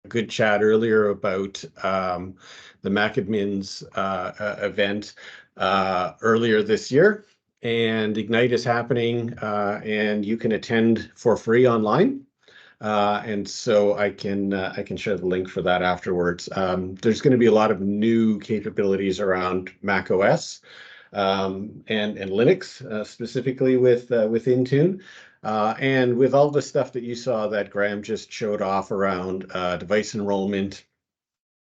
good chat earlier about the Mac Admins event earlier this year. And Ignite is happening, and you can attend for free online. And so I can share the link for that afterwards. There's going to be a lot of new capabilities around Mac OS and Linux, specifically with Intune. And with all the stuff that you saw that Graham just showed off around device enrollment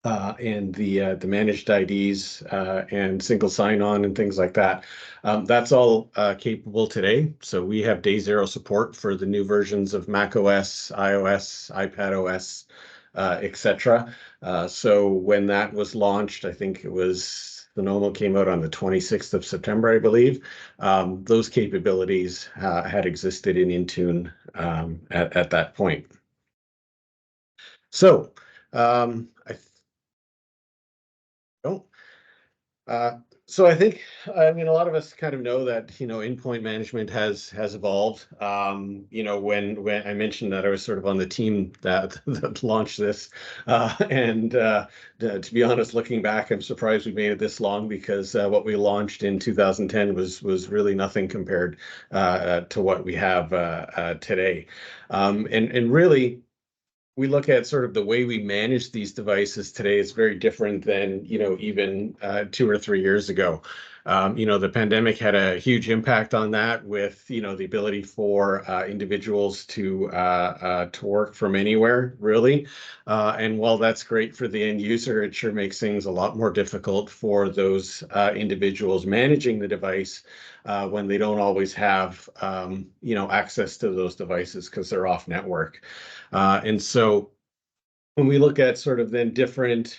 and the managed IDs and single sign-on and things like that, that's all capable today. So we have day zero support for the new versions of Mac OS, iOS, iPad OS, etc. So when that was launched, I think it was Sonoma came out on the 26th of September, I believe. Those capabilities had existed in Intune at that point. So I think, I mean, a lot of us kind of know that, endpoint management has evolved. When I mentioned that I was sort of on the team that launched this, to be honest, looking back, I'm surprised we made it this long, because what we launched in 2010 was really nothing compared to what we have today. And really, we look at sort of the way we manage these devices today is very different than, even 2 or 3 years ago. The pandemic had a huge impact on that, with, the ability for individuals to work from anywhere, really. And while that's great for the end user, it sure makes things a lot more difficult for those individuals managing the device when they don't always have, access to those devices because they're off network. And so when we look at sort of then different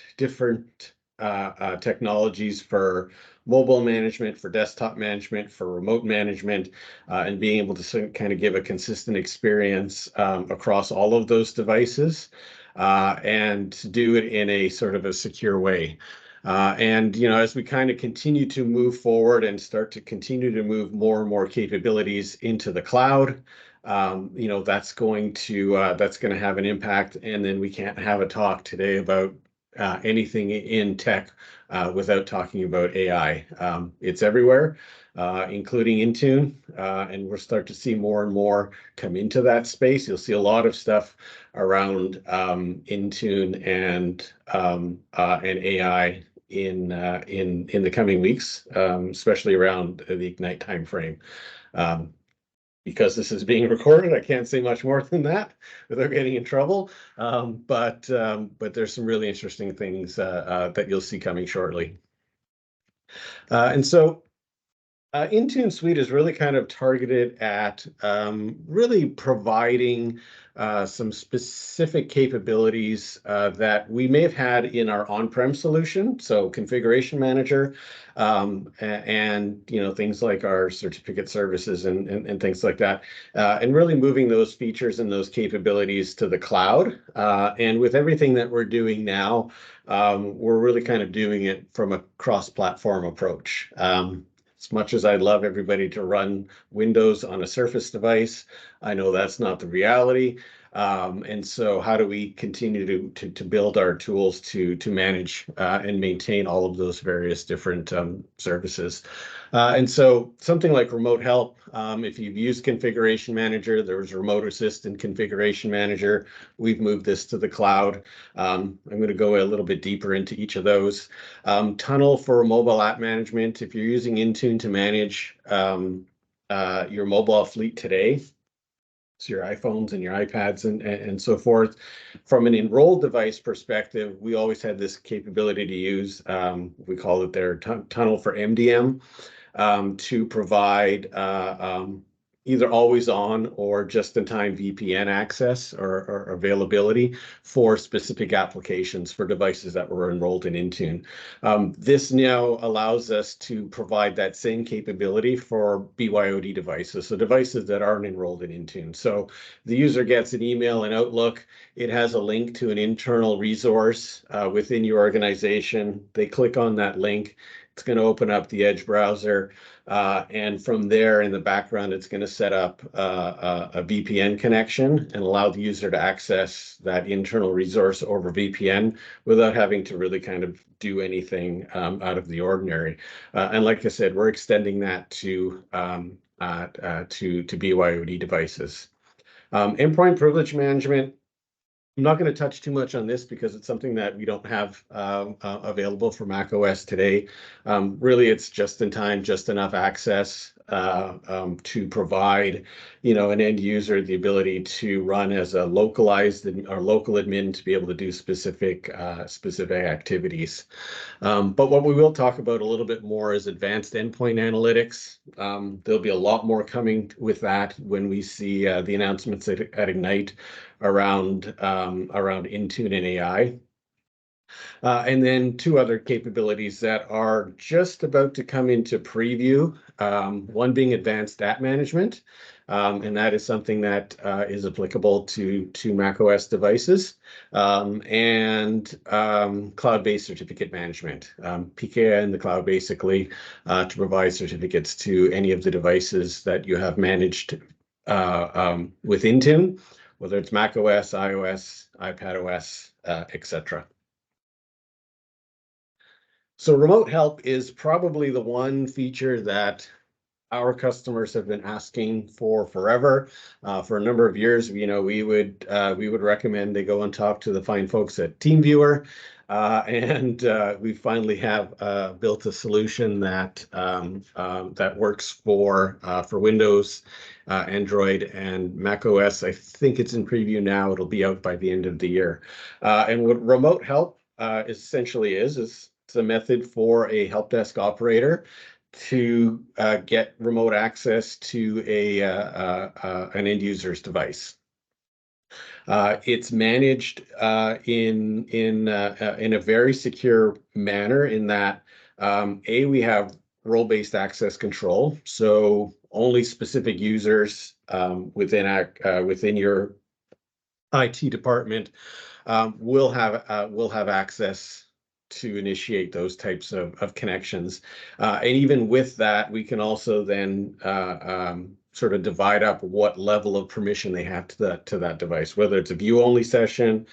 technologies for mobile management, for desktop management, for remote management, and being able to kind of give a consistent experience across all of those devices, and to do it in a sort of a secure way. And as we kind of continue to move forward and start to continue to move more and more capabilities into the cloud, that's going to have an impact. And then we can't have a talk today about anything in tech without talking about AI. It's everywhere, including Intune, and we'll start to see more and more come into that space. You'll see a lot of stuff around Intune and AI in the coming weeks, especially around the Ignite timeframe. Because this is being recorded, I can't say much more than that without getting in trouble. But there's some really interesting things that you'll see coming shortly. And so Intune Suite is really kind of targeted at really providing some specific capabilities that we may have had in our on-prem solution, so configuration manager, and things like our certificate services and things like that, and really moving those features and those capabilities to the cloud. And with everything that we're doing now, we're really kind of doing it from a cross-platform approach. As much as I'd love everybody to run Windows on a Surface device, I know that's not the reality. And so how do we continue to build our tools to manage and maintain all of those various different services? And so something like Remote Help, if you've used Configuration Manager, there was Remote Assist in Configuration Manager. We've moved this to the cloud. I'm going to go a little bit deeper into each of those. Tunnel for mobile app management. If you're using Intune to manage your mobile fleet today, so your iPhones and your iPads and so forth. From an enrolled device perspective, we always had this capability to use, we call it their tunnel for MDM, to provide either always on or just-in-time VPN access or availability for specific applications for devices that were enrolled in Intune. This now allows us to provide that same capability for BYOD devices, so devices that aren't enrolled in Intune. So the user gets an email in Outlook. It has a link to an internal resource within your organization. They click on that link. It's going to open up the Edge browser, and from there in the background, it's going to set up a VPN connection and allow the user to access that internal resource over VPN without having to really kind of do anything out of the ordinary. And like I said, we're extending that to BYOD devices. Endpoint privilege management. I'm not going to touch too much on this because it's something that we don't have available for macOS today. Really, it's just in time, just enough access to provide, an end user the ability to run as a localized or local admin to be able to do specific activities. But what we will talk about a little bit more is advanced endpoint analytics. There'll be a lot more coming with that when we see the announcements at Ignite around Intune and AI. And then two other capabilities that are just about to come into preview, one being advanced app management, and that is something that is applicable to macOS devices, and cloud-based certificate management, PKI in the cloud, basically, to provide certificates to any of the devices that you have managed with Intune, whether it's macOS, iOS, iPadOS, etc. So remote help is probably the one feature that our customers have been asking for forever. For a number of years, we would recommend they go and talk to the fine folks at TeamViewer, and we finally have built a solution that works for Windows, Android, and Mac OS. I think it's in preview now. It'll be out by the end of the year. And what remote help essentially is it's a method for a help desk operator to get remote access to an end user's device. It's managed in a very secure manner in that we have role-based access control, so only specific users within your IT department will have access to initiate those types of connections. And even with that, we can also then sort of divide up what level of permission they have to that device, whether it's a view-only session,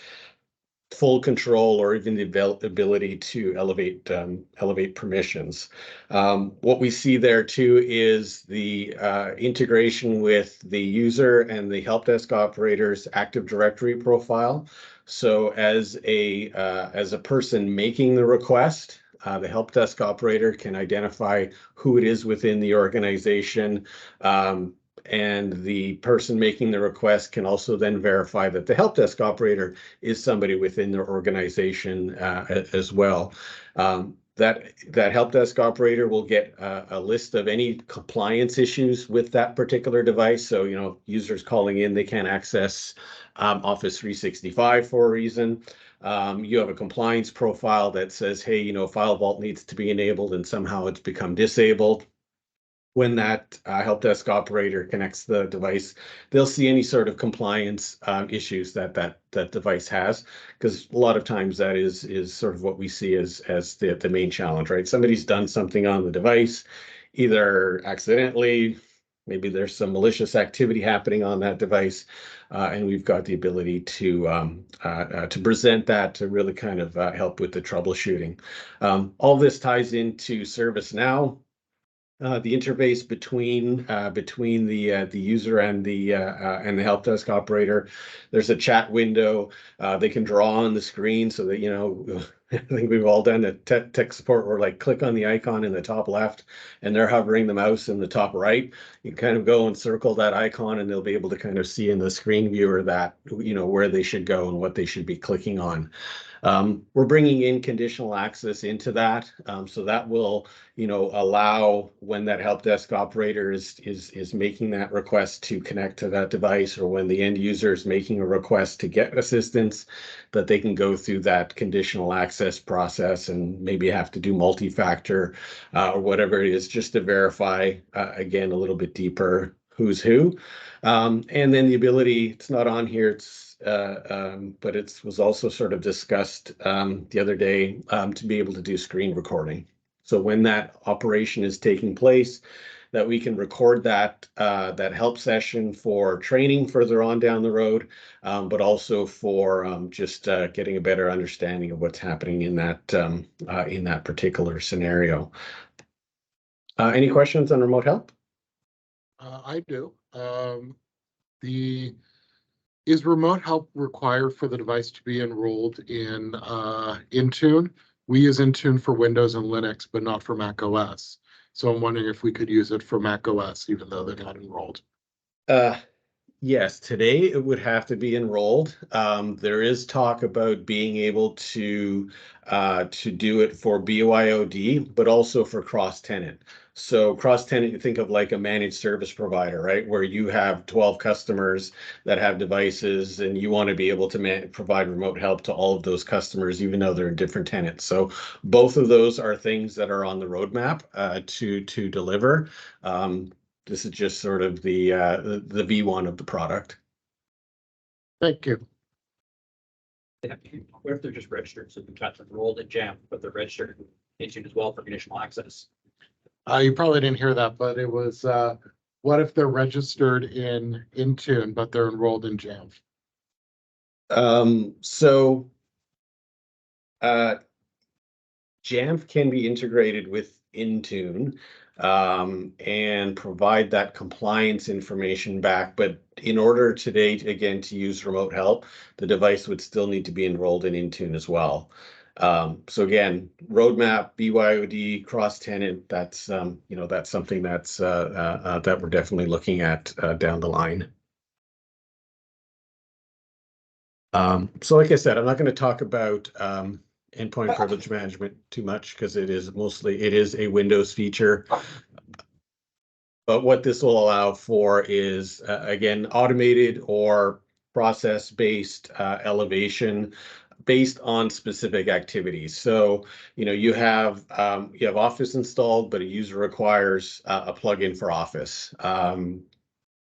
full control, or even the ability to elevate permissions. What we see there too is the integration with the user and the help desk operator's Active Directory profile. So as a person making the request, the help desk operator can identify who it is within the organization, and the person making the request can also then verify that the help desk operator is somebody within their organization as well. That help desk operator will get a list of any compliance issues with that particular device. So, users calling in, they can't access Office 365 for a reason. You have a compliance profile that says, hey, File Vault needs to be enabled and somehow it's become disabled. When that help desk operator connects the device, they'll see any sort of compliance issues that device has, because a lot of times that is sort of what we see as the main challenge, right? Somebody's done something on the device, either accidentally, maybe there's some malicious activity happening on that device, and we've got the ability to present that to really kind of help with the troubleshooting. All this ties into ServiceNow. The interface between the user and the help desk operator. There's a chat window. They can draw on the screen so that I think we've all done it. Tech support where like click on the icon in the top left, and they're hovering the mouse in the top right. You kind of go and circle that icon, and they'll be able to kind of see in the screen viewer that where they should go and what they should be clicking on. We're bringing in conditional access into that, so that will, allow when that help desk operator is making that request to connect to that device, or when the end user is making a request to get assistance, that they can go through that conditional access process and maybe have to do multi-factor or whatever it is, just to verify again a little bit deeper who's who. And then the ability, it's not on here, but it was also sort of discussed the other day, to be able to do screen recording. So when that operation is taking place, that we can record that help session for training further on down the road, but also for just getting a better understanding of what's happening in that particular scenario. Any questions on remote help? I do. Is remote help required for the device to be enrolled in Intune? We use Intune for Windows and Linux, but not for Mac OS. So I'm wondering if we could use it for Mac OS, even though they're not enrolled. Yes, today it would have to be enrolled. There is talk about being able to do it for BYOD, but also for cross-tenant. So cross-tenant, you think of like a managed service provider, right? Where you have 12 customers that have devices and you want to be able to provide remote help to all of those customers, even though they're different tenants. So both of those are things that are on the roadmap to deliver. This is just sort of the V1 of the product. Thank you. What if they're just registered? So we've got them enrolled in Jamf, but they're registered in Intune as well for conditional access. You probably didn't hear that, but it was, what if they're registered in Intune, but they're enrolled in Jamf? Jamf can be integrated with Intune and provide that compliance information back. But in order today, again, to use remote help, the device would still need to be enrolled in Intune as well. So again, roadmap, BYOD, cross-tenant, that's something that's that we're definitely looking at down the line. So like I said, I'm not going to talk about endpoint privilege management too much because it is a Windows feature. But what this will allow for is again, automated or process-based elevation based on specific activities. So, you have Office installed, but a user requires a plugin for Office.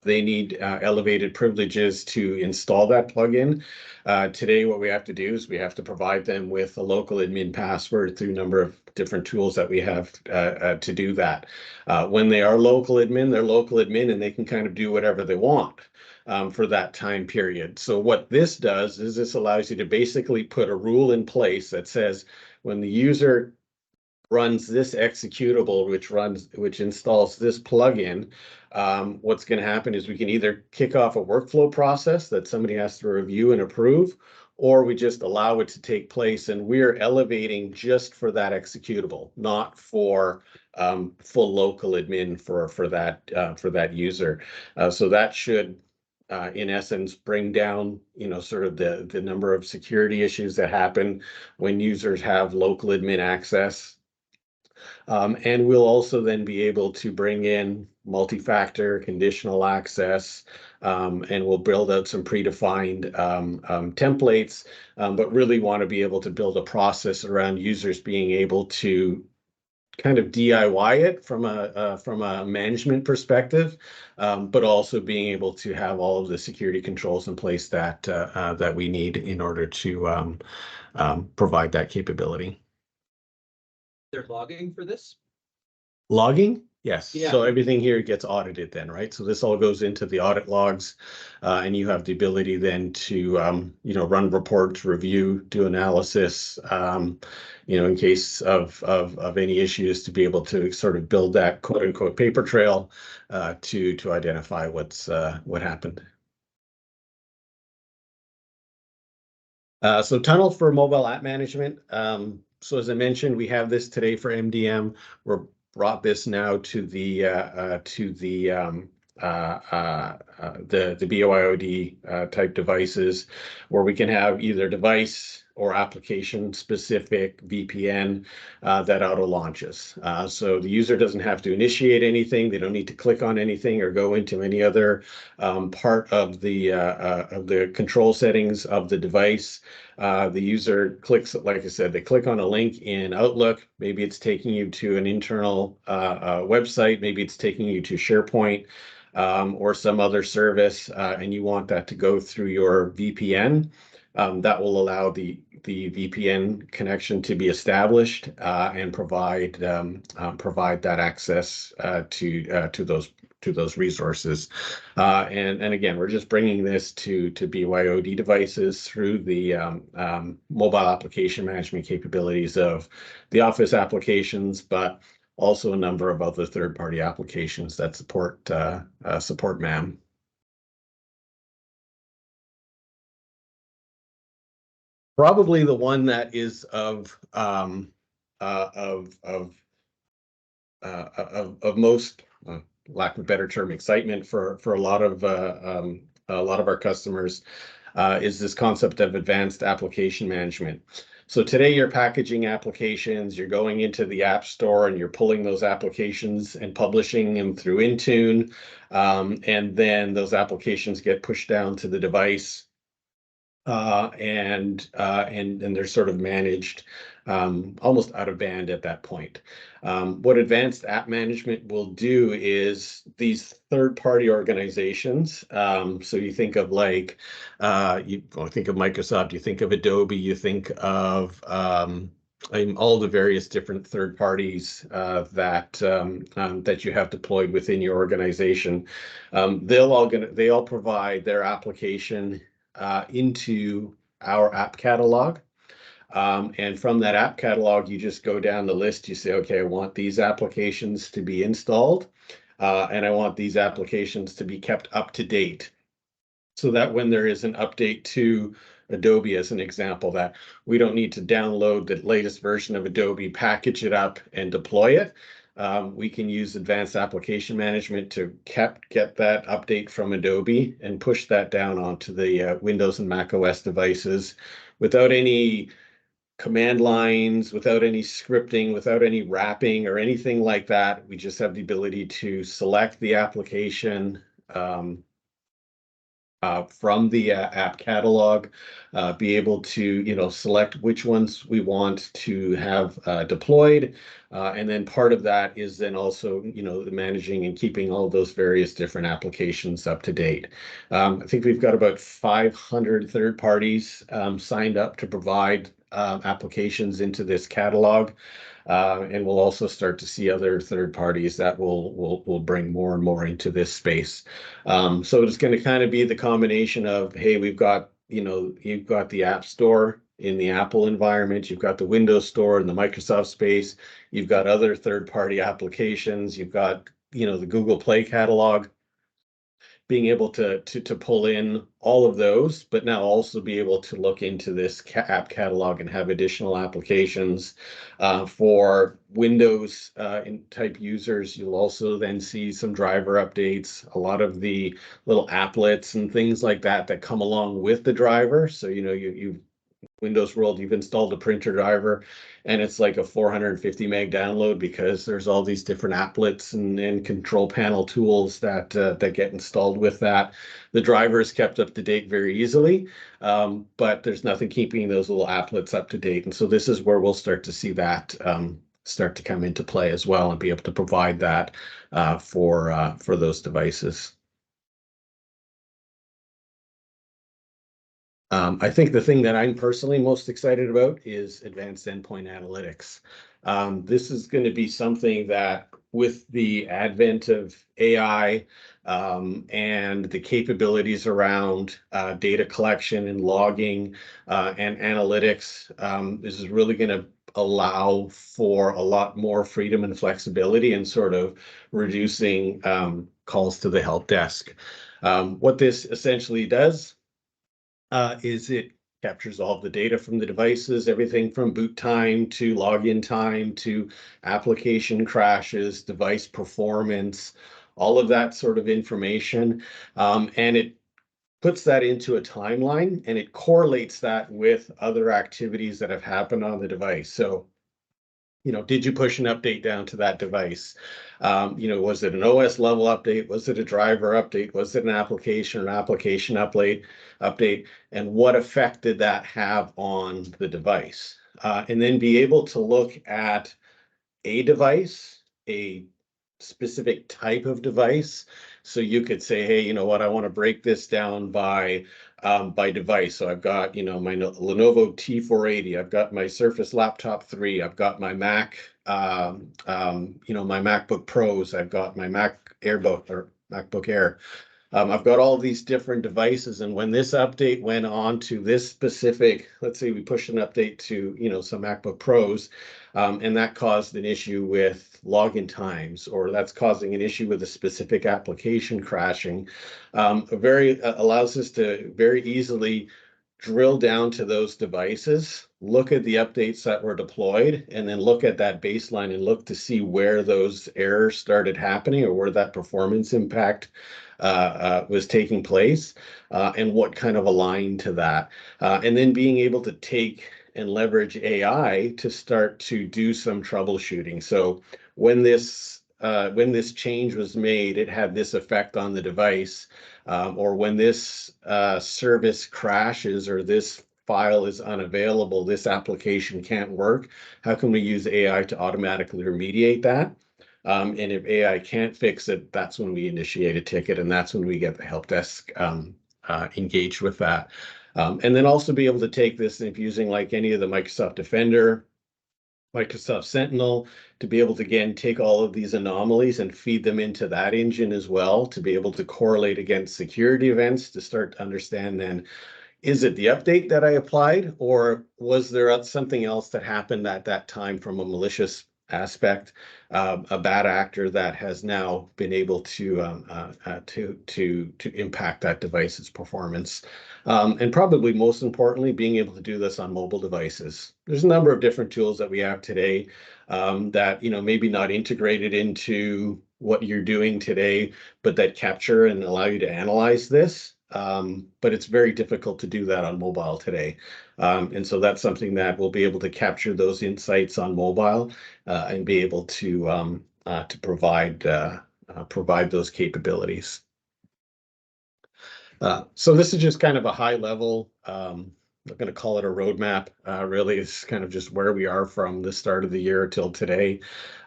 They need elevated privileges to install that plugin. Today, what we have to do is we have to provide them with a local admin password through a number of different tools that we have to do that. When they are local admin, they're local admin and they can kind of do whatever they want for that time period. So what this does is this allows you to basically put a rule in place that says when the user runs this executable, which installs this plugin, what's going to happen is we can either kick off a workflow process that somebody has to review and approve, or we just allow it to take place, and we're elevating just for that executable, not for full local admin for that user. So that should in essence, bring down, sort of the number of security issues that happen when users have local admin access. And we'll also then be able to bring in multi-factor conditional access, and we'll build out some predefined templates, but really want to be able to build a process around users being able to kind of DIY it from a management perspective, but also being able to have all of the security controls in place that we need in order to provide that capability. They're logging for this? Logging? Yes. Yeah. So everything here gets audited then, right? So this all goes into the audit logs, and you have the ability then to, run reports, review, do analysis, in case of any issues, to be able to sort of build that quote unquote paper trail to identify what happened. So Tunnel for mobile app management. So as I mentioned, we have this today for MDM. We're brought this now to the BYOD type devices, where we can have either device or application specific VPN that auto launches. So the user doesn't have to initiate anything. They don't need to click on anything or go into any other part of the control settings of the device. The user clicks, like I said, they click on a link in Outlook. Maybe it's taking you to an internal website. Maybe it's taking you to SharePoint or some other service, and you want that to go through your VPN. that will allow the VPN connection to be established and provide that access to those resources. And again, we're just bringing this to BYOD devices through the mobile application management capabilities of the Office applications, but also a number of other third-party applications that support MAM. Probably the one that is of most, lack of a better term, excitement for a lot of our customers is this concept of advanced application management. So today you're packaging applications, you're going into the App Store and you're pulling those applications and publishing them through Intune, and then those applications get pushed down to the device. And they're sort of managed almost out of band at that point. What advanced app management will do is these third-party organizations. So you think of like think of Microsoft, you think of Adobe, you think of all the various different third parties that you have deployed within your organization. They all provide their application into our app catalog. And from that app catalog, you just go down the list. You say, okay, I want these applications to be installed, and I want these applications to be kept up to date, so that when there is an update to Adobe, as an example, that we don't need to download the latest version of Adobe, package it up, and deploy it. We can use advanced application management to get that update from Adobe and push that down onto the Windows and Mac OS devices without any command lines, without any scripting, without any wrapping or anything like that. We just have the ability to select the application from the app catalog, be able to select which ones we want to have deployed, and then part of that is then also managing and keeping all those various different applications up to date. I think we've got about 500 third parties signed up to provide applications into this catalog. And we'll also start to see other third parties that will bring more and more into this space. So it's going to kind of be the combination of, hey, you've got the App Store in the Apple environment, you've got the Windows Store in the Microsoft space, you've got other third-party applications, you've got the Google Play catalog. Being able to pull in all of those, but now also be able to look into this app catalog and have additional applications for Windows type users. You'll also then see some driver updates, a lot of the little applets and things like that come along with the driver. So you Windows World, you've installed a printer driver and it's like a 450 meg download because there's all these different applets and control panel tools that get installed with that. The driver is kept up to date very easily, but there's nothing keeping those little applets up to date. And so this is where we'll start to see that start to come into play as well and be able to provide that for those devices. I think the thing that I'm personally most excited about is advanced endpoint analytics. This is going to be something that, with the advent of AI and the capabilities around data collection and logging and analytics, this is really going to allow for a lot more freedom and flexibility and sort of reducing calls to the help desk. What this essentially does is it captures all the data from the devices, everything from boot time to login time to application crashes, device performance, all of that sort of information. And it puts that into a timeline and it correlates that with other activities that have happened on the device. So, did you push an update down to that device? Was it an OS level update? Was it a driver update? Was it an application update? And what effect did that have on the device? And then be able to look at a device, a specific type of device. So you could say, hey, you know what, I want to break this down by by device. So I've got, my Lenovo T480, I've got my Surface Laptop 3, I've got my Mac, my MacBook Pros, I've got my MacBook Air. I've got all these different devices, and when this update went on to this specific, let's say we pushed an update to, some MacBook Pros, and that caused an issue with login times, or that's causing an issue with a specific application crashing, allows us to very easily drill down to those devices, look at the updates that were deployed, and then look at that baseline and look to see where those errors started happening or where that performance impact was taking place, and what kind of aligned to that. And then being able to take and leverage AI to start to do some troubleshooting. So when this change was made, it had this effect on the device, or when this service crashes or this file is unavailable, this application can't work. How can we use AI to automatically remediate that? And if AI can't fix it, that's when we initiate a ticket, and that's when we get the help desk engaged with that. And then also be able to take this, if using like any of the Microsoft Defender, Microsoft Sentinel, to be able to, again, take all of these anomalies and feed them into that engine as well, to be able to correlate against security events, to start to understand then, is it the update that I applied, or was there something else that happened at that time from a malicious aspect, a bad actor that has now been able to impact that device's performance, and probably most importantly, being able to do this on mobile devices. There's a number of different tools that we have today that maybe not integrated into what you're doing today, but that capture and allow you to analyze this. But it's very difficult to do that on mobile today. And so that's something that we'll be able to capture those insights on mobile and be able to provide those capabilities. So this is just kind of a high level, I'm going to call it a roadmap. Really, it's kind of just where we are from the start of the year till today.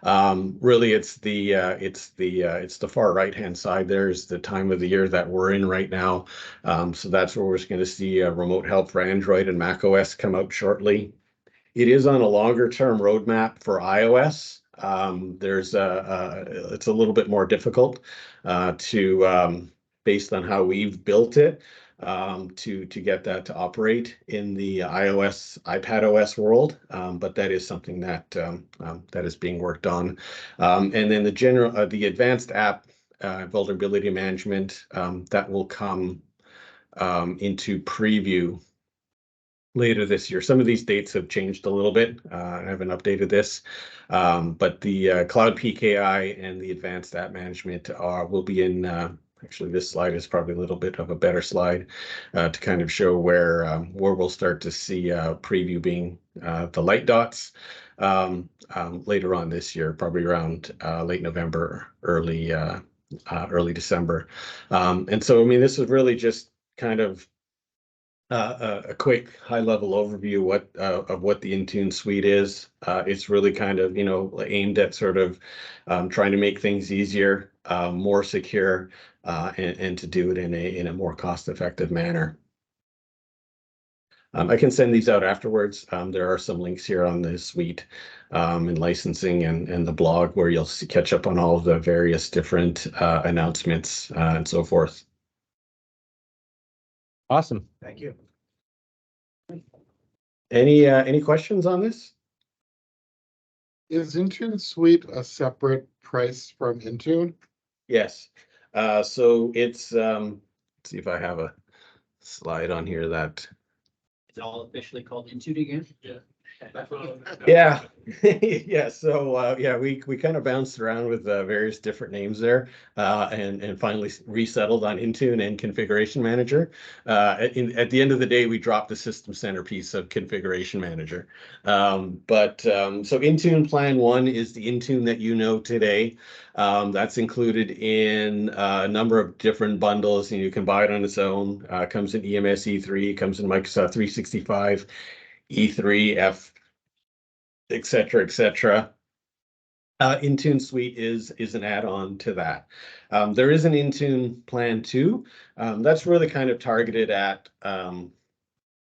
Really, it's the far right-hand side. There's the time of the year that we're in right now. So that's where we're going to see remote help for Android and Mac OS come out shortly. It is on a longer-term roadmap for iOS. It's a little bit more difficult based on how we've built it, to get that to operate in the iOS, iPadOS world. But that is something that is being worked on. And then the advanced app vulnerability management, that will come into preview later this year. Some of these dates have changed a little bit. I haven't updated this, but the Cloud PKI and the advanced app management will be in. Actually, this slide is probably a little bit of a better slide to kind of show where we'll start to see preview being the light dots later on this year, probably around late November, early December. And so, I mean, this is really just kind of a quick high-level overview of what the Intune suite is. It's really kind of aimed at sort of trying to make things easier, more secure, and to do it in a more cost-effective manner. I can send these out afterwards. There are some links here on the suite and licensing and the blog where you'll catch up on all of the various different announcements and so forth. Awesome. Thank you. Any questions on this? Is Intune Suite a separate price from Intune? Yes. So it's let's see if I have a slide on here that. It's all officially called Intune again? Yeah. Yeah. Yeah. So we kind of bounced around with various different names there, and finally resettled on Intune and Configuration Manager. At the end of the day, we dropped the system center piece of Configuration Manager. So Intune Plan 1 is the Intune that you know today. That's included in a number of different bundles, and you can buy it on its own. Comes in EMS E3, comes in Microsoft 365. E3, F, et cetera, et cetera. Intune Suite is an add-on to that. There is an Intune plan too. That's really kind of targeted at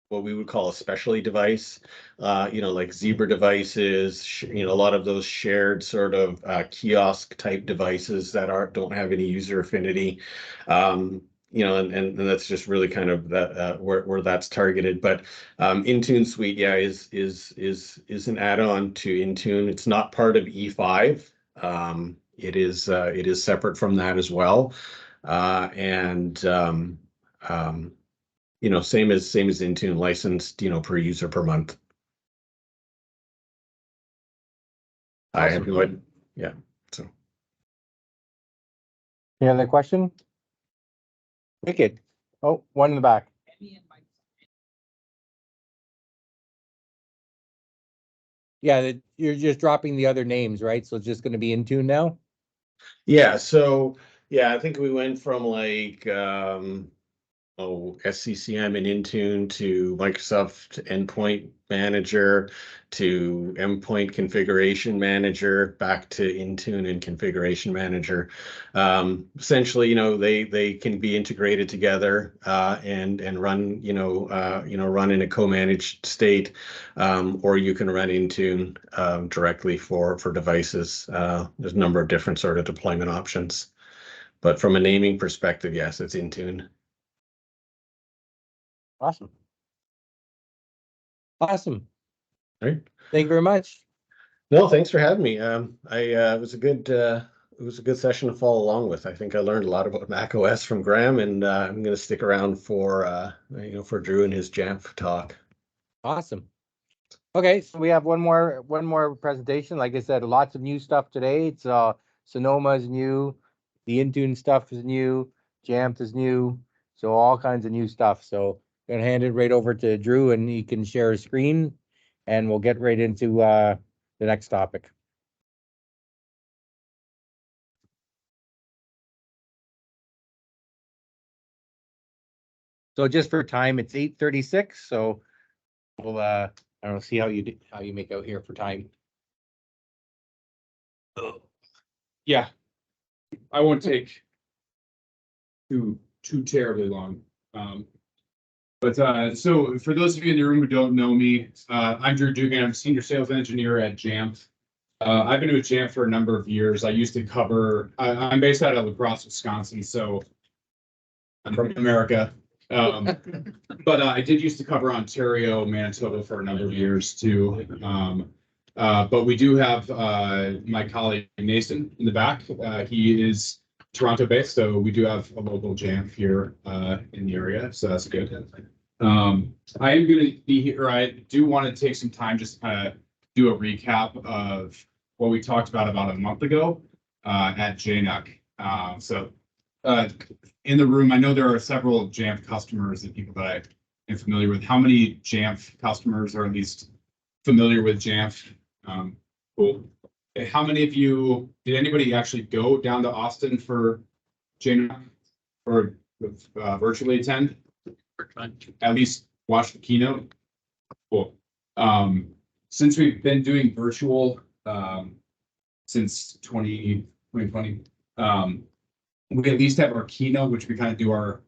what we would call a specialty device, like Zebra devices, a lot of those shared sort of kiosk type devices that don't have any user affinity. And that's just really kind of that where that's targeted. But Intune Suite, yeah, is an add-on to Intune. It's not part of E5. It is separate from that as well. Same as Intune, licensed, per user per month. I have no idea. Yeah. So Any other question? Wicked. Oh, one in the back. Yeah, you're just dropping the other names, right? So it's just going to be Intune now? yeah, I think we went from like SCCM and Intune to Microsoft Endpoint Manager to Endpoint Configuration Manager back to Intune and Configuration Manager. Essentially, they can be integrated together and run, run in a co-managed state, or you can run Intune directly for devices. There's a number of different sort of deployment options, but from a naming perspective, yes, it's Intune. Awesome. Awesome. All right. Thank you very much. No, thanks for having me. It was a good session to follow along with. I think I learned a lot about Mac OS from Graham, and I'm going to stick around for Drew and his Jamf talk. Awesome. Okay, so we have one more presentation. Like I said, lots of new stuff today. It's Sonoma is new, the Intune stuff is new, Jamf is new, so all kinds of new stuff. So I'm gonna hand it right over to Drew, and he can share his screen, and we'll get right into the next topic. So just for time, it's 8:36. So we'll I don't know, see how you make out here for time. Yeah, I won't take too terribly long. So for those of you in the room who don't know me, I'm Drew Dugan. I'm a senior sales engineer at Jamf. I've been with Jamf for a number of years. I used to cover. I'm based out of La Crosse, Wisconsin, so I'm from America. But I did used to cover Ontario, Manitoba for a number of years too. But we do have my colleague Nathan in the back. He is Toronto based, so we do have a local Jamf here in the area, so that's good. I am going to be here. I do want to take some time just to do a recap of what we talked about a month ago at JNUC. In the room, I know there are several Jamf customers and people that I am familiar with. How many Jamf customers are at least familiar with Jamf? Cool. How many of you, did anybody actually go down to Austin for JNUC or virtually attend? At least watch the keynote? Cool. Since we've been doing virtual since 2020, we at least have our keynote, which we kind of do what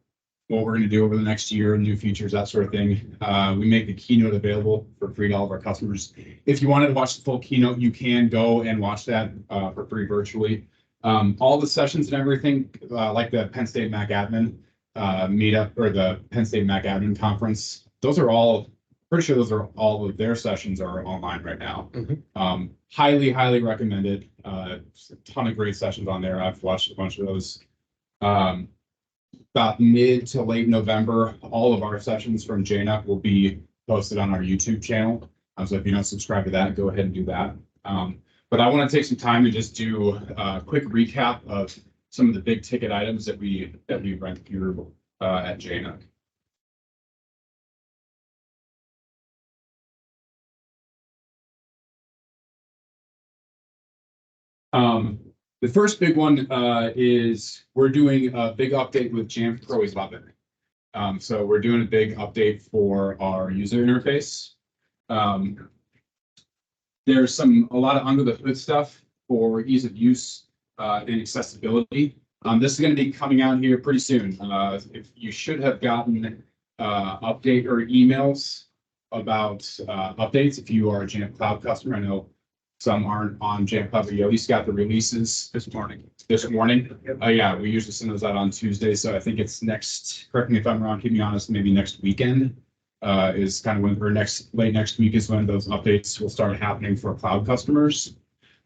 we're going to do over the next year, new features, that sort of thing. We make the keynote available for free to all of our customers. If you wanted to watch the full keynote, you can go and watch that for free virtually. All the sessions and everything, like the Penn Stat MacAdmin Meetup or the Penn Stat MacAdmin Conference, pretty sure those are all of their sessions are online right now. Mm-hmm. Highly, highly recommended. A ton of great sessions on there. I've watched a bunch of those. About mid to late November, all of our sessions from JNUC will be posted on our YouTube channel. So if you don't subscribe to that, go ahead and do that. But I want to take some time to just do a quick recap of some of the big ticket items that we went through at JNUC. The first big one is we're doing a big update with Jamf Pro 11. So we're doing a big update for our user interface. There's a lot of under the hood stuff for ease of use and accessibility. This is going to be coming out here pretty soon. If you should have gotten update or emails about updates if you are a Jamf Cloud customer. I know some aren't on Jamf Cloud, but you at least got the releases this morning. Yeah, we usually send those out on Tuesday, so I think it's next, correct me if I'm wrong, keep me honest, maybe next weekend is kind of when, or late next week is when those updates will start happening for cloud customers.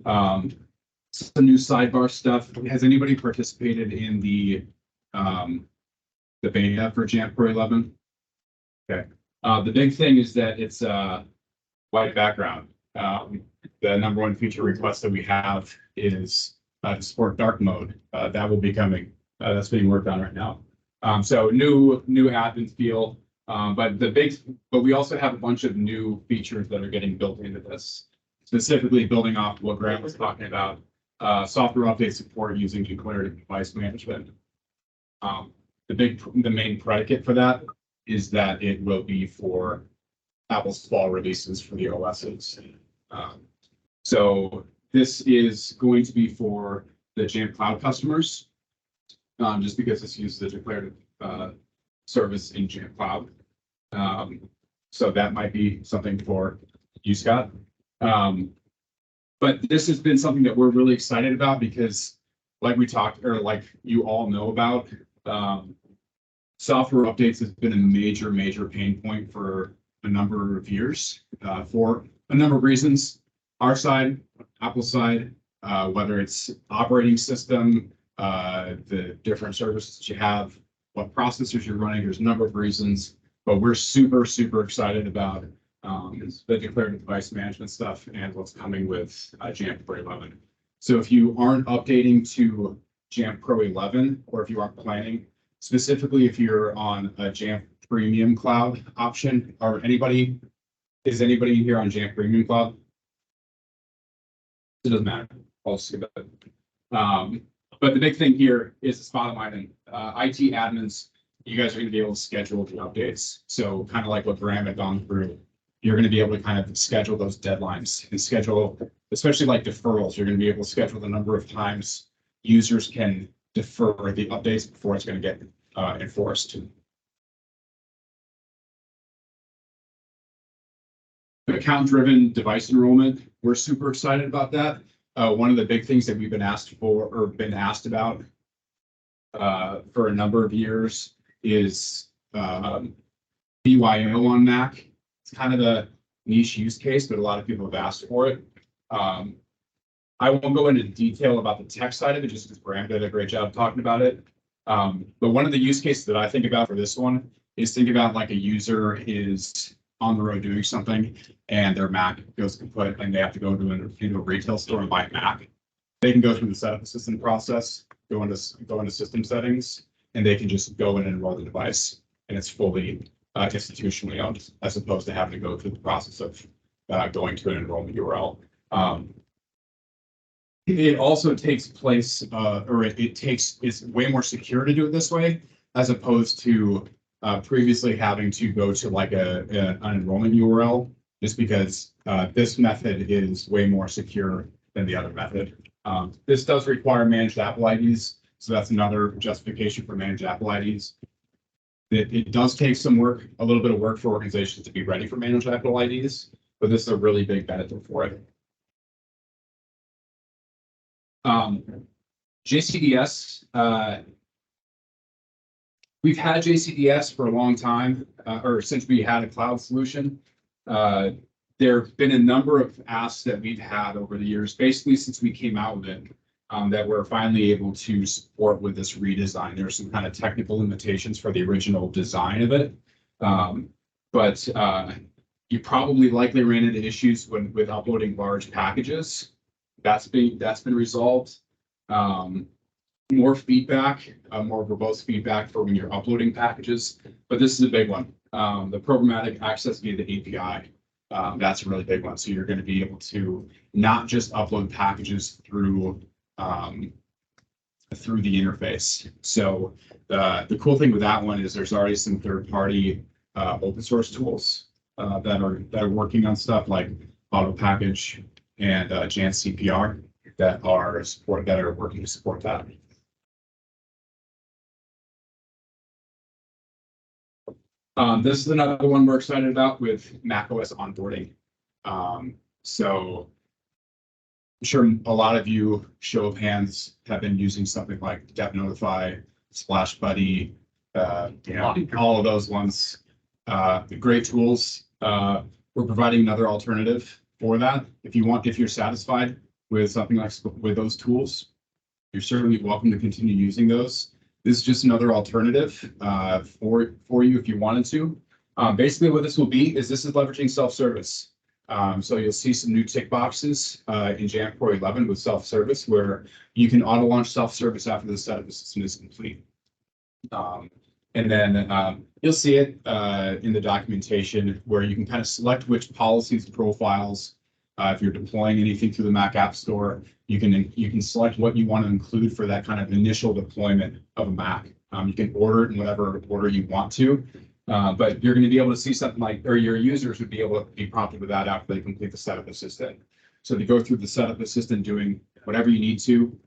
Some new sidebar stuff. Has anybody participated in the beta for Jamf Pro 11? Okay. The big thing is that it's white background. The number one feature request that we have is to support dark mode. That will be coming. That's being worked on right now. So new admin feel. But we also have a bunch of new features that are getting built into this, specifically building off what Graham was talking about. Software update support using declarative device management. The main predicate for that is that it will be for Apple's fall releases for the OSs. So this is going to be for the Jamf Cloud customers, just because this uses the declarative service in Jamf Cloud. So that might be something for you, Scott. But this has been something that we're really excited about because, like we talked, or like you all know about, software updates has been a major pain point for a number of years for a number of reasons. Our side, Apple side, whether it's operating system, the different services that you have, what processors you're running, there's a number of reasons, but we're super excited about the declarative device management stuff and what's coming with Jamf Pro 11. So if you aren't updating to Jamf Pro 11, or if you aren't planning, specifically if you're on a Jamf Premium Cloud option, or is anybody here on Jamf Premium Cloud? It doesn't matter. I'll skip it. But the big thing here is the spot item. IT admins, you guys are going to be able to schedule the updates. So kind of like what Graham had gone through, you're going to be able to kind of schedule those deadlines and schedule, especially like deferrals. You're going to be able to schedule the number of times users can defer the updates before it's going to get enforced. Account-driven device enrollment, we're super excited about that. One of the big things that we've been asked for or been asked about for a number of years is BYO on Mac. It's kind of a niche use case, but a lot of people have asked for it. I won't go into detail about the tech side of it, just because Graham did a great job talking about it. But one of the use cases that I think about for this one is think about like a user is on the road doing something and their Mac goes kaput and they have to go to a retail store and buy a Mac. They can go through the setup assistant process, go into system settings, and they can just go in and enroll the device, and it's fully institutionally owned, as opposed to having to go through the process of going to an enrollment URL. It also takes place, it's way more secure to do it this way, as opposed to previously having to go to like an enrollment URL, just because this method is way more secure than the other method. This does require managed Apple IDs, so that's another justification for managed Apple IDs. It does take some work, a little bit of work for organizations to be ready for managed Apple IDs, but this is a really big benefit for it. JCDS, we've had JCDS for a long time, or since we had a cloud solution. There have been a number of asks that we've had over the years, basically since we came out with it, that we're finally able to support with this redesign. There are some kind of technical limitations for the original design of it. But you probably likely ran into issues with uploading large packages. That's been resolved. More feedback, more verbose feedback for when you're uploading packages, but this is a big one. The programmatic access via the API, that's a really big one. So you're going to be able to not just upload packages through the interface. So the cool thing with that one is there's already some third-party open source tools that are working on stuff like Auto Package and Jamf CPR that are working to support that. This is another one we're excited about with macOS onboarding. So I'm sure a lot of you, show of hands, have been using something like Dev Notify, Splash Buddy, all of those ones. Great tools. We're providing another alternative for that. If you're satisfied with something like with those tools, you're certainly welcome to continue using those. This is just another alternative for you if you wanted to. Basically, what this will be is this is leveraging self-service. So you'll see some new tick boxes in Jamf Pro 11 with self-service, where you can auto-launch self-service after the setup system is complete. And then you'll see it in the documentation where you can kind of select which policies, profiles. If you're deploying anything through the Mac App Store, you can select what you want to include for that kind of initial deployment of a Mac. You can order it in whatever order you want to, but you're going to be able to see something like, or your users would be able to be prompted with that after they complete the setup assistant. So they go through the setup assistant doing whatever you need to,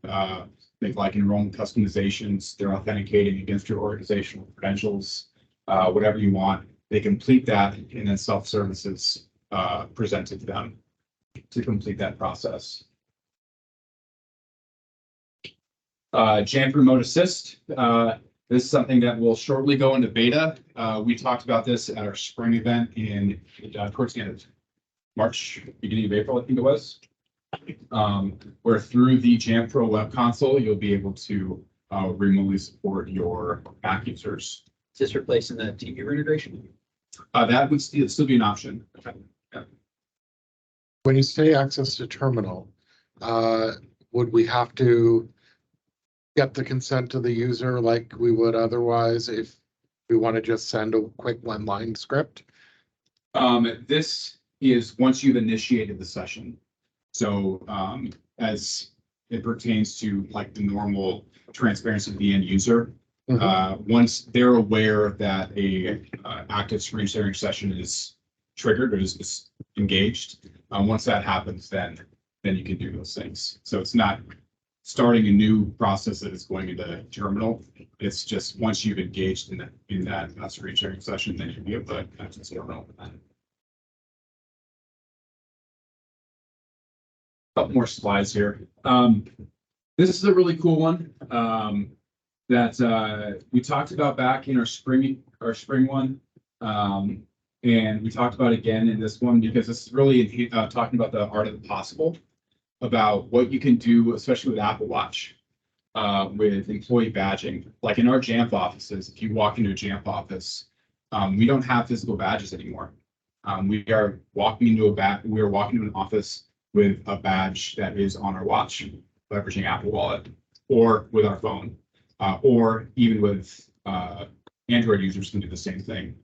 make like enrollment customizations, they're authenticating against your organizational credentials, whatever you want. They complete that, and then self-service is presented to them to complete that process. Jamf Remote Assist. This is something that will shortly go into beta. We talked about this at our spring event towards the end of March, beginning of April, I think it was. Where through the Jamf Pro web console, you'll be able to remotely support your Mac users. Is this replacing the TV integration? That would still be an option. Okay. When you say access to terminal, would we have to get the consent of the user like we would otherwise if we want to just send a quick one-line script? This is once you've initiated the session. So as it pertains to like the normal transparency of the end user, once they're aware that a active screen sharing session is triggered or is engaged, once that happens, then you can do those things. So it's not starting a new process that is going into terminal. It's just once you've engaged in that screen sharing session, then you'll be able to access terminal. Couple more slides here. This is a really cool one that we talked about back in our spring one. And we talked about again in this one, because this is really talking about the art of the possible, about what you can do, especially with Apple Watch, with employee badging. Like in our Jamf offices, if you walk into a Jamf office, we don't have physical badges anymore. We are walking into an office with a badge that is on our watch, leveraging Apple Wallet, or with our phone, or even with Android users can do the same thing.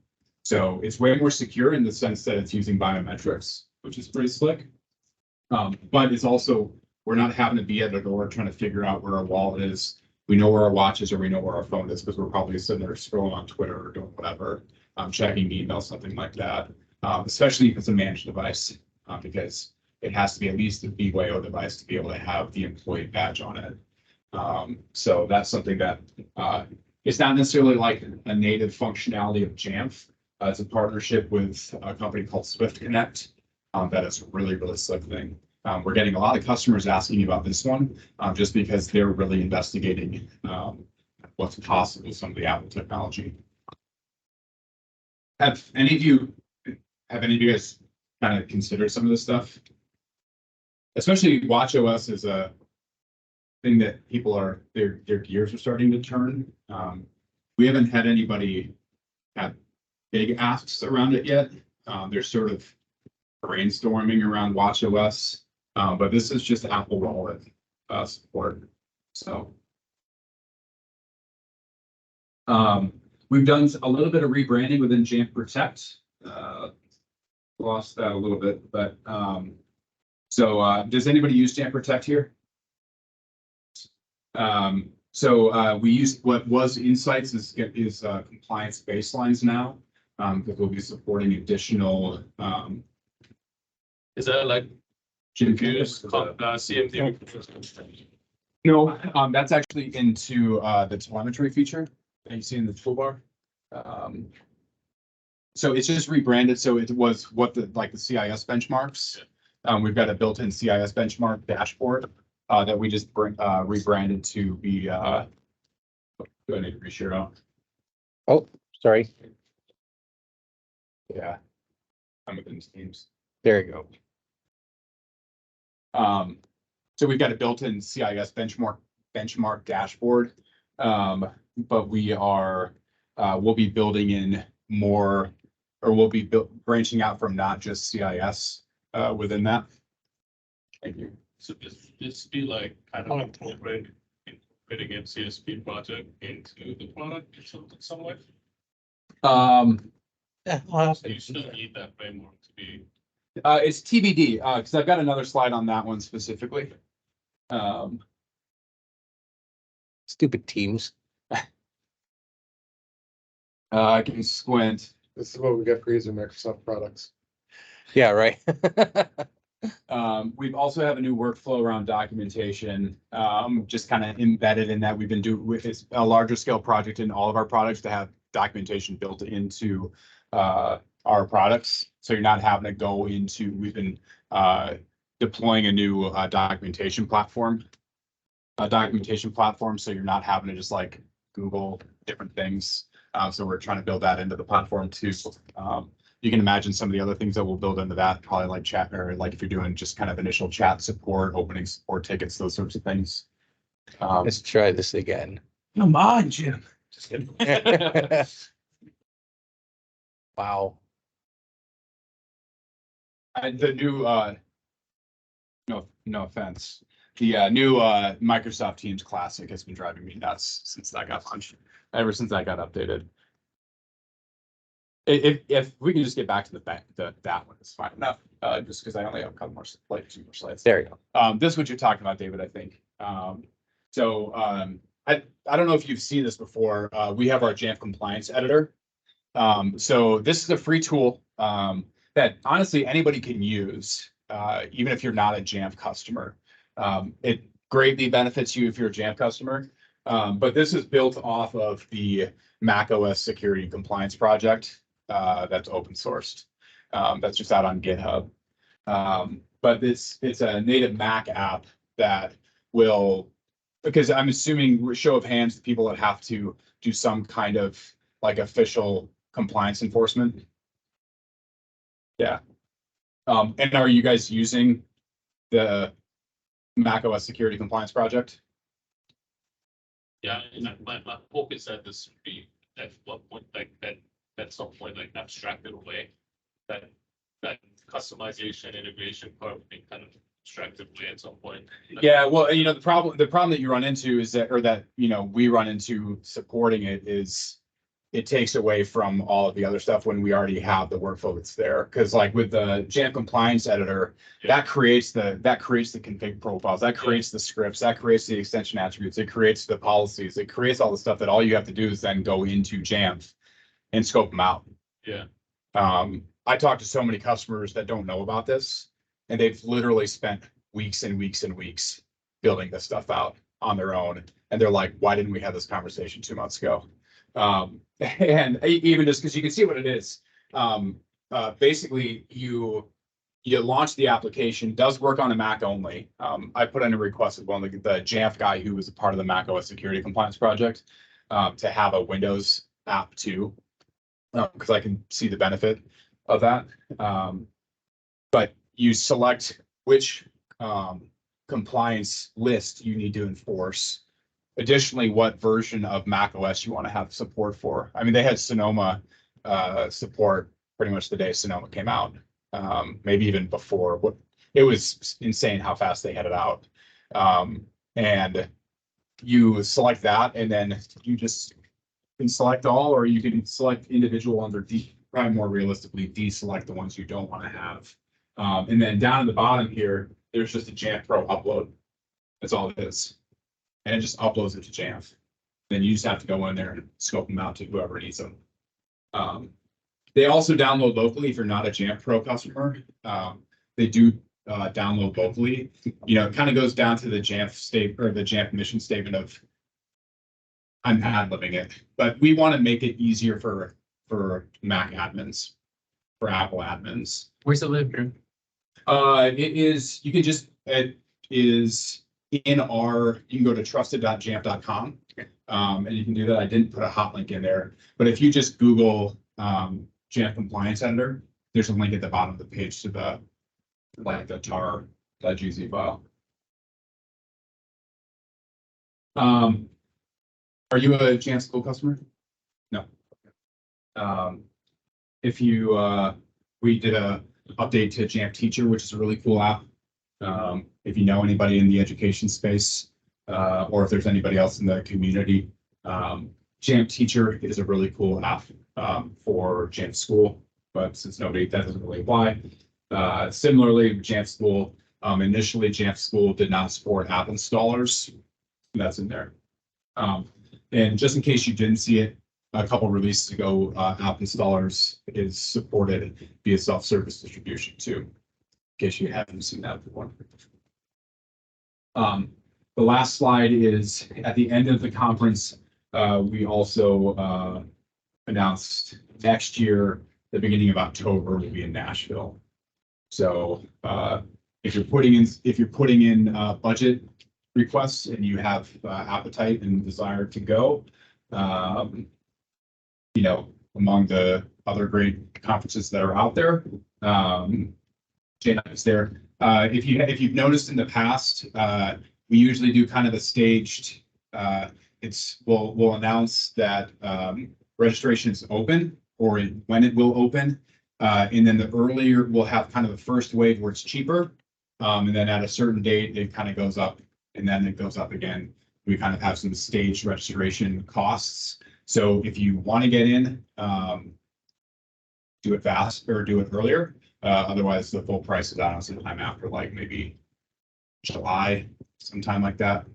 So it's way more secure in the sense that it's using biometrics, which is pretty slick. But it's also, we're not having to be at a door trying to figure out where our wallet is. We know where our watch is, or we know where our phone is, because we're probably sitting there scrolling on Twitter or doing whatever, checking email, something like that. Especially if it's a managed device, because it has to be at least a BYO device to be able to have the employee badge on it. So that's something that it's not necessarily like a native functionality of Jamf. It's a partnership with a company called Swift Connect. That is a really, really slick thing. We're getting a lot of customers asking about this one, just because they're really investigating what's possible with some of the Apple technology. Have any of you guys kind of considered some of this stuff? Especially WatchOS is a thing that people their gears are starting to turn. We haven't had anybody have big asks around it yet. They're sort of brainstorming around WatchOS, but this is just Apple Wallet support. So we've done a little bit of rebranding within Jamf Protect. Lost that a little bit, but so does anybody use Jamf Protect here? So we use what was Insights is compliance baselines now, because we'll be supporting additional. Is that like Jim, CMD. no, that's actually into the telemetry feature that you see in the toolbar. So it's just rebranded. So it was what the CIS benchmarks. We've got a built-in CIS benchmark dashboard that we just rebranded to be. Do I need to reshare out? Oh, sorry. Yeah, I'm within Teams. There you go. So we've got a built-in CIS benchmark dashboard, but we'll be building in more, or we'll be branching out from not just CIS within that. Thank you. So this be like kind of incorporating a CSP project into the product in some way? So you still need that framework to be. It's TBD, because I've got another slide on that one specifically. Stupid Teams. I can squint. This is what we get for using Microsoft products. Yeah, right. We've also have a new workflow around documentation, just kind of embedded in that. We've been doing with it's a larger scale project in all of our products to have documentation built into our products. So you're not having to go into, we've been deploying a new documentation platform. So you're not having to just like Google different things. So we're trying to build that into the platform too. You can imagine some of the other things that we'll build into that, probably like chat, or like if you're doing just kind of initial chat support, opening support tickets, those sorts of things. Let's try this again. Come on, Jim. Just kidding. Wow. The new, no offense, the new Microsoft Teams Classic has been driving me nuts since that got launched. Ever since that got updated. If we can just get back to that one, it's fine enough. Just because I only have a couple more, like 2 more slides. There you go. This is what you're talking about, David, I think. I don't know if you've seen this before. We have our Jamf compliance editor. So this is a free tool that honestly anybody can use, even if you're not a Jamf customer. It greatly benefits you if you're a Jamf customer. But this is built off of the macOS security compliance project that's open sourced. That's just out on GitHub. But it's a native Mac app that will, because I'm assuming, show of hands, the people that have to do some kind of like official compliance enforcement. Yeah. And are you guys using the macOS security compliance project? Yeah, and my hope is that this would be at what point, like that at some point, like abstracted away, that customization integration part would be kind of abstracted away at some point. Yeah, well, the problem that you run into is that, or that we run into supporting it, is it takes away from all of the other stuff when we already have the workflow that's there. Because like with the Jamf compliance editor, that creates the config profiles, that creates the scripts, that creates the extension attributes, it creates the policies, it creates all the stuff that all you have to do is then go into Jamf and scope them out. Yeah. I talk to so many customers that don't know about this, and they've literally spent weeks and weeks and weeks building this stuff out on their own. And they're like, why didn't we have this conversation 2 months ago? And even just because you can see what it is, basically you launch the application, does work on a Mac only. I put in a request with one of the Jamf guy who was a part of the macOS security compliance project to have a Windows app too, because I can see the benefit of that. But you select which compliance list you need to enforce. Additionally, what version of macOS you want to have support for. I mean, they had Sonoma support pretty much the day Sonoma came out, maybe even before. It was insane how fast they had it out. And you select that, and then you just can select all, or you can select individual ones, or probably more realistically, deselect the ones you don't want to have. And then down at the bottom here, there's just a Jamf Pro upload. That's all it is. And it just uploads it to Jamf. Then you just have to go in there and scope them out to whoever needs them. They also download locally if you're not a Jamf Pro customer. They do download locally. You know, it kind of goes down to the Jamf state or the Jamf mission statement of I'm ad-libbing it, but we want to make it easier for Mac admins, for Apple admins. Where's it live, Drew? It is, you can just, it is in our, you can go to trusted.jamf.com. And you can do that. I didn't put a hot link in there, but if you just Google Jamf Compliance Editor, there's a link at the bottom of the page to the tar.gz file. Are you a Jamf School customer? No. If you, we did a update to Jamf Teacher, which is a really cool app. If you know anybody in the education space, or if there's anybody else in the community, Jamf Teacher is a really cool app for Jamf School, but since that doesn't really apply. Similarly, Jamf School, initially Jamf School did not support app installers. That's in there. And just in case you didn't see it, a couple releases ago, app installers is supported via self-service distribution too, in case you haven't seen that before. The last slide is at the end of the conference, we also announced next year, the beginning of October, will be in Nashville. So if you're putting in budget requests and you have appetite and desire to go, you know, among the other great conferences that are out there, J9 is there. If you've noticed in the past, we usually do kind of a staged. We'll announce that registration is open or when it will open, and then the earlier we'll have kind of the first wave where it's cheaper, and then at a certain date it kind of goes up, and then it goes up again. We kind of have some staged registration costs. So if you want to get in, do it fast or do it earlier. Otherwise, the full price is out sometime after, like maybe July, sometime like that.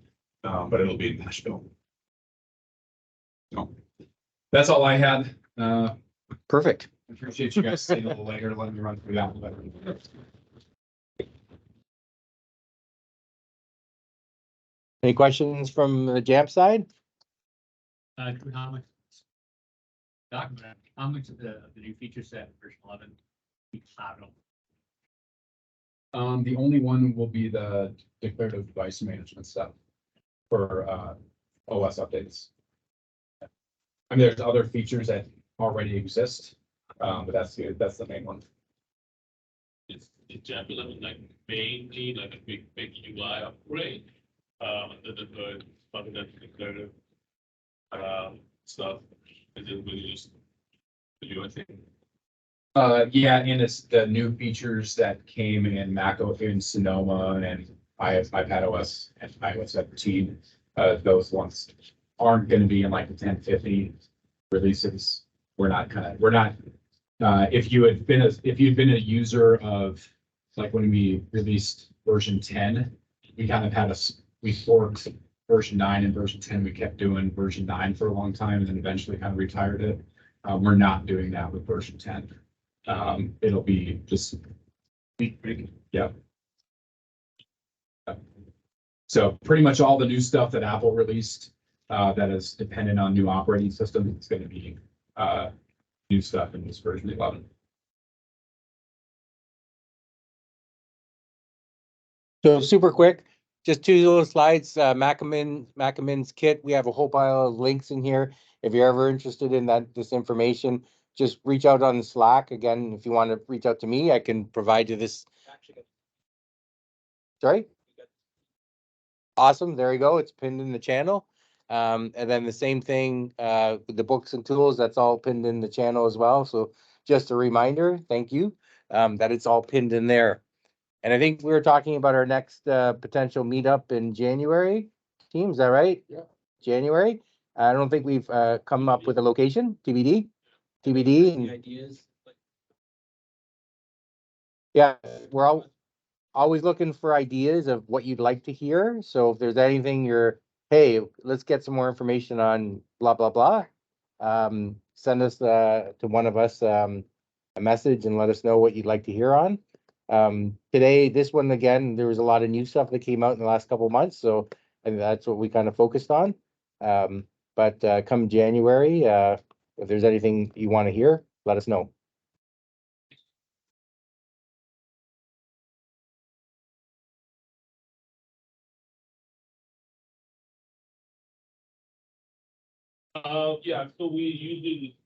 But it'll be in Nashville. So that's all I had. Perfect. I appreciate you guys staying a little later, letting me run through that. Any questions from the Jamf side? How much? Document, how much of the new feature set version 11? We have it. The only one will be the declarative device management stuff for OS updates. I mean, there's other features that already exist, but that's the main one. It's Jamf 11 like mainly like a big UI upgrade. The other declarative stuff is it really just the new thing? Yeah, and it's the new features that came in Mac in Sonoma and iPad OS and iOS 17. Those ones aren't going to be in like the 1050 releases. If you'd been a user of like when we released version 10, we kind of we forked version 9 and version 10. We kept doing version 9 for a long time and then eventually kind of retired it. We're not doing that with version 10. It'll be just, yeah. So pretty much all the new stuff that Apple released that is dependent on new operating system, it's going to be new stuff in this version 11. So super quick, just two little slides, MacAdmins kit. We have a whole pile of links in here. If you're ever interested in this information, just reach out on Slack. Again, if you want to reach out to me, I can provide you this. Sorry? Awesome. There you go. It's pinned in the channel. And then the same thing with the books and tools, that's all pinned in the channel as well. So just a reminder, thank you, that it's all pinned in there. And I think we were talking about our next potential meetup in January. Team, is that right? Yeah. January. I don't think we've come up with a location. TBD. Any ideas? Yeah, we're always looking for ideas of what you'd like to hear. So if there's anything hey, let's get some more information on blah, blah, blah. Send us to one of us a message and let us know what you'd like to hear on. Today, this one again, there was a lot of new stuff that came out in the last couple of months, so and that's what we kind of focused on. But come January, if there's anything you want to hear, let us know. Yeah, so we usually